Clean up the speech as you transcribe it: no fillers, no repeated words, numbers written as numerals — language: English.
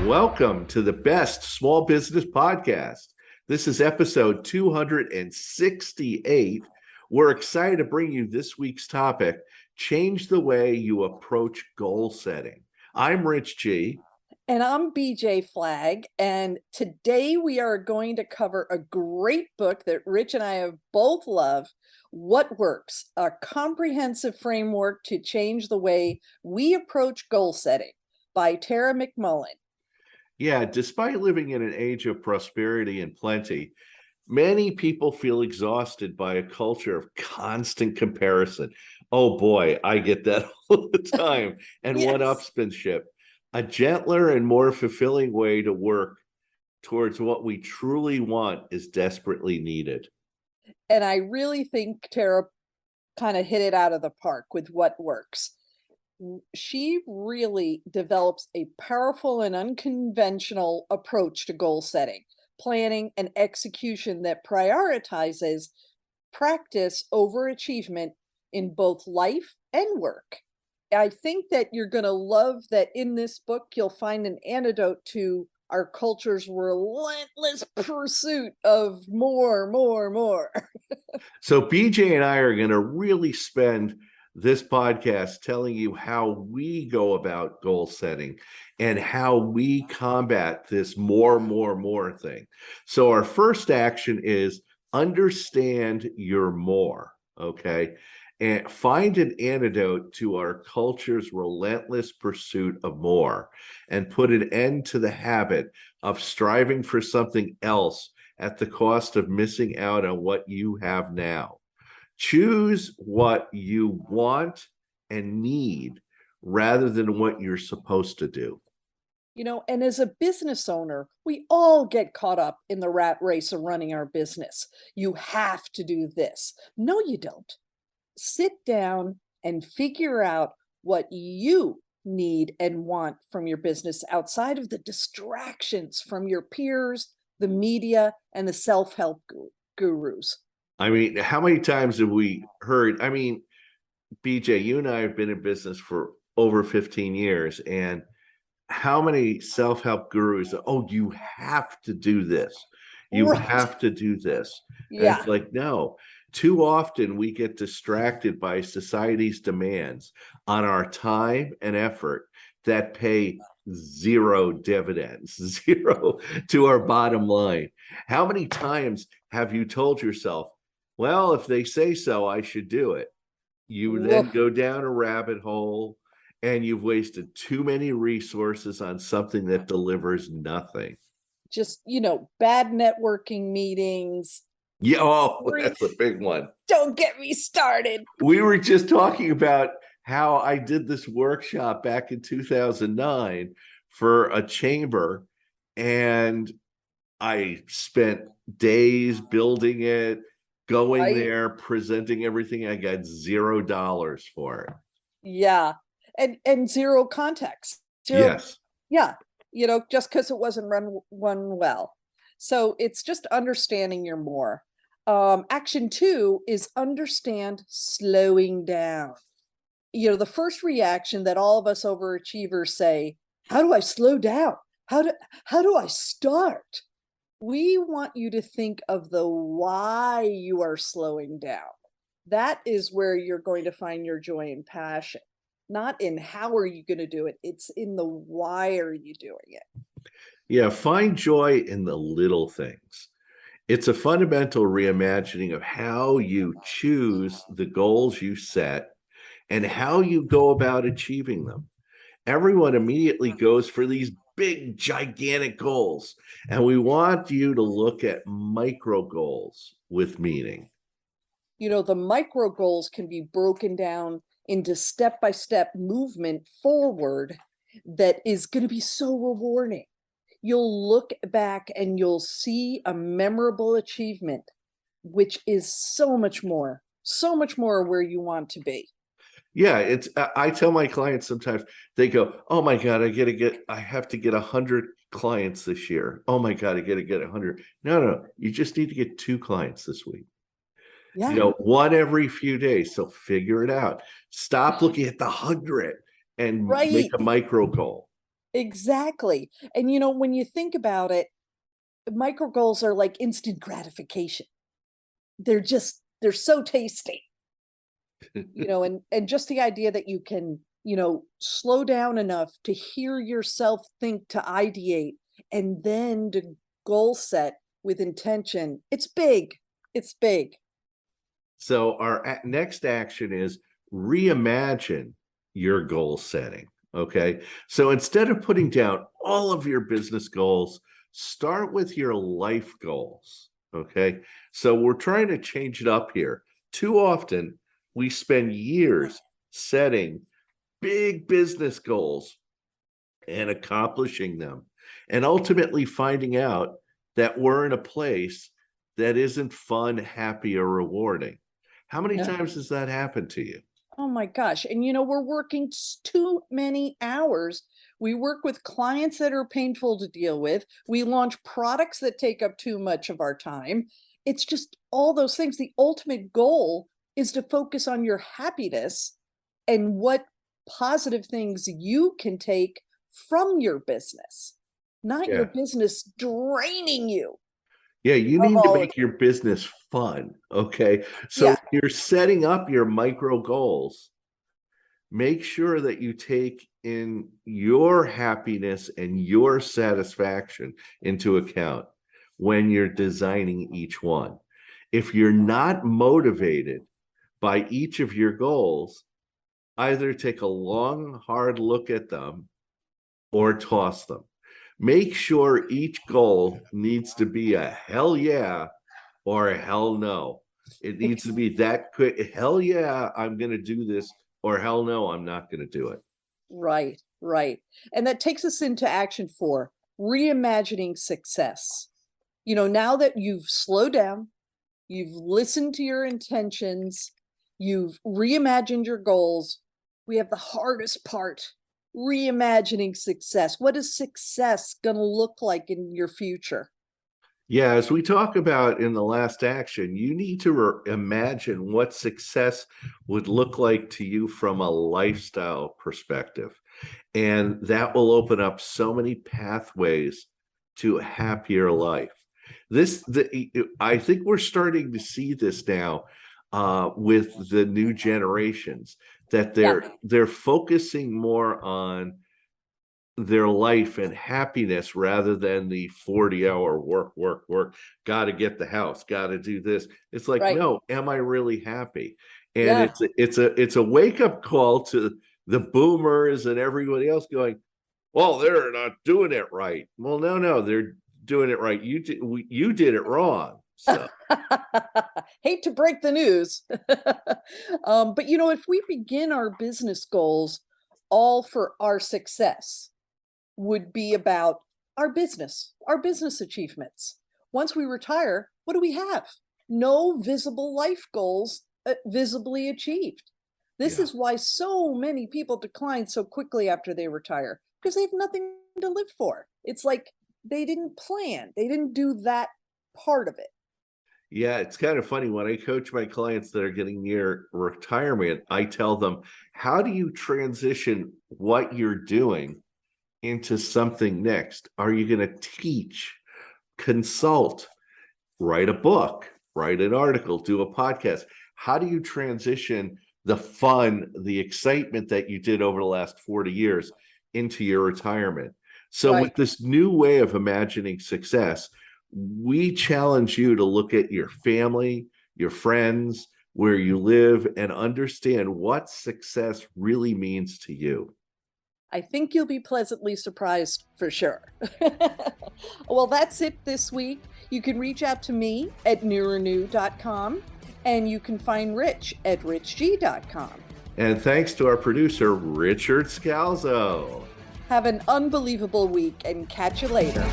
Welcome to the best small business podcast. This is episode 268. We're excited to bring you this week's topic, change the way you approach goal setting. I'm Rich G. And I'm BJ Flagg, and today we are going to cover a great book that Rich and I have both loved, What Works? A Comprehensive Framework to Change the Way We Approach Goal Setting by Tara McMullin. Yeah, despite living in an age of prosperity and plenty, many people feel exhausted by a culture of constant comparison. Oh boy, I get that all the time. And Yes. one-upsmanship. A gentler and more fulfilling way to work towards what we truly want is desperately needed. And I really think Tara kind of hit it out of the park with What Works. She really develops a powerful and unconventional approach to goal setting, planning, and execution that prioritizes practice over achievement in both life and work. I think that you're going to love that in this book, you'll find an antidote to our culture's relentless pursuit of more, more, more. So BJ and I are going to really spend this podcast telling you how we go about goal setting and how we combat this more thing. So our first action is understand your more, okay? And find an antidote to our culture's relentless pursuit of more and put an end to the habit of striving for something else at the cost of missing out on what you have now. Choose what you want and need rather than what you're supposed to do. And as a business owner, we all get caught up in the rat race of running our business. You have to do this. No, you don't. Sit down and figure out what you need and want from your business outside of the distractions from your peers, the media, and the self-help gurus. I mean, how many times have we heard? I mean, BJ, you and I have been in business for over 15 years, and how many self-help gurus, oh, you have to do this. You Right. have to do this. And Yeah. it's like, no. Too often we get distracted by society's demands on our time and effort that pay zero dividends, zero to our bottom line. How many times have you told yourself, well, if they say so, I should do it? You then go down a rabbit hole and you've wasted too many resources on something that delivers nothing. Just, bad networking meetings. Yeah, oh, that's a big one. Don't get me started. We were just talking about how I did this workshop back in 2009 for a chamber, and I spent days building it, going there, presenting everything. I got $0 for it. Yeah. And zero context. Yes. Yeah. Just because it wasn't run well. So it's just understanding your more. Action 2 is understand slowing down. The first reaction that all of us overachievers say, how do I slow down? How do I start? We want you to think of the why you are slowing down. That is where you're going to find your joy and passion. Not in how are you going to do it. It's in the why are you doing it. Yeah, find joy in the little things. It's a fundamental reimagining of how you choose the goals you set and how you go about achieving them. Everyone immediately goes for these big, gigantic goals, and we want you to look at micro goals with meaning. The micro goals can be broken down into step-by-step movement forward that is going to be so rewarding. You'll look back and you'll see a memorable achievement, which is so much more where you want to be. Yeah, I tell my clients sometimes, they go, oh my God, I have to get 100 clients this year. Oh my God, I got to get 100. No, you just need to get 2 clients this week. Yeah. One every few days. So figure it out. Stop looking at the 100 and make a micro goal. Exactly. And when you think about it, micro goals are like instant gratification. They're so tasty. And just the idea that you can, slow down enough to hear yourself think, to ideate, and then to goal set with intention. It's big. It's big. So our next action is reimagine your goal setting. Okay. So instead of putting down all of your business goals, start with your life goals. Okay. So we're trying to change it up here. Too often we spend years setting big business goals and accomplishing them, and ultimately finding out that we're in a place that isn't fun, happy, or rewarding. How many Yeah. times has that happened to you? Oh my gosh. And we're working too many hours. We work with clients that are painful to deal with. We launch products that take up too much of our time. It's just all those things. The ultimate goal is to focus on your happiness and what positive things you can take from your business, not your Yeah. business draining you Yeah, you of need to all of make your business fun. Okay. So Yeah, when you're setting up your micro goals, make sure that you take in your happiness and your satisfaction into account when you're designing each one. If you're not motivated by each of your goals, either take a long, hard look at them or toss them. Make sure each goal needs to be a hell yeah or a hell no. It needs to be that quick. Hell yeah, I'm going to do this, or hell no, I'm not going to do it. right, right. And that takes us into action 4, reimagining success. Now that you've slowed down, you've listened to your intentions, you've reimagined your goals, we have the hardest part, reimagining success. What is success going to look like in your future? Yeah, as we talk about in the last action, you need to imagine what success would look like to you from a lifestyle perspective. And that will open up so many pathways to a happier life. I think we're starting to see this now with the new generations, that Yeah, they're focusing more on their life and happiness rather than the 40-hour work, got to get the house, got to do this. It's like, right. no, am I really happy? And Yeah. it's a wake-up call to the boomers and everybody else going, well, they're not doing it right. Well, no, they're doing it right. You did it wrong. So Hate to break the news. But if we begin our business goals all for our success, would be about our business achievements. Once we retire, what do we have? No visible life goals visibly achieved. This yeah. is why so many people decline so quickly after they retire, because they have nothing to live for. It's like they didn't plan, they didn't do that part of it. Yeah, it's kind of funny when I coach my clients that are getting near retirement, I tell them, how do you transition what you're doing into something next? Are you going to teach, consult, write a book, write an article, do a podcast? How do you transition the fun, the excitement that you did over the last 40 years into your retirement? So Right. with this new way of imagining success, we challenge you to look at your family, your friends, where you live, and understand what success really means to you. I think you'll be pleasantly surprised for sure. Well, that's it this week. You can reach out to me at newernew.com, and you can find Rich at richg.com. And thanks to our producer, Richard Scalzo. Have an unbelievable week and catch you later.